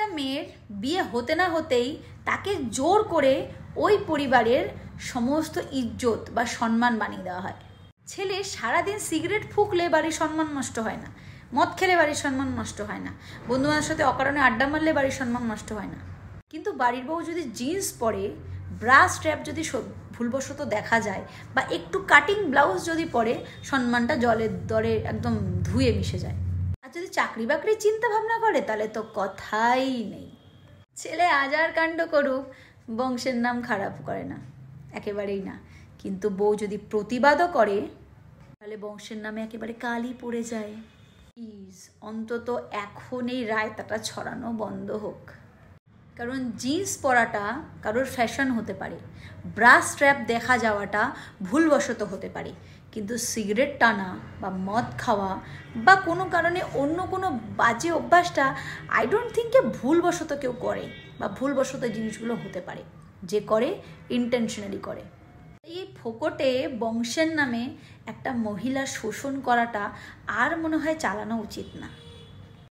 একটা মেয়ের বিয়ে হতে না হতেই তাকে জোর করে ওই পরিবারের সমস্ত ইজ্জত বা সম্মান বানিয়ে দেওয়া হয়। ছেলে সারাদিন সিগারেট ফুঁকলে বাড়ির সম্মান নষ্ট হয় না, মদ খেলে বাড়ির সম্মান নষ্ট হয় না, বন্ধুবান্ধবের সাথে অকারণে আড্ডা মারলে বাড়ির সম্মান নষ্ট হয় না। কিন্তু বাড়ির বউ যদি জিন্স পরে, ব্রা স্ট্র্যাপ যদি ভুলবশত দেখা যায় বা একটু কাটিং ব্লাউজ যদি পরে, সম্মানটা জলের দরে একদম ধুয়ে মিশে যায়। আর যদি চাকরি বাকরির চিন্তা ভাবনা করে তাহলে তো কথাই নেই। ছেলে হাজার কাণ্ড করুক, বংশের নাম খারাপ করে না, একেবারেই না। কিন্তু বউ যদি প্রতিবাদও করে তাহলে বংশের নামে একেবারে কালি পড়ে যায়। প্লিজ অন্তত এখন এই রায়তাটা ছড়ানো বন্ধ হোক। কারণ জিন্স পরাটা কারোর ফ্যাশন হতে পারে, ব্রা স্ট্র্যাপ দেখা যাওয়াটা ভুলবশত হতে পারে, কিন্তু সিগারেট টানা বা মদ খাওয়া বা কোনো কারণে অন্য কোনো বাজে অভ্যাসটা আই ডোন্ট থিঙ্কে ভুলবশত কেউ করে বা ভুলবশত জিনিসগুলো হতে পারে। যে করে ইন্টেনশনালি করে। এই ফোকটে বংশের নামে একটা মহিলা শোষণ করাটা আর মনে হয় চালানো উচিত না।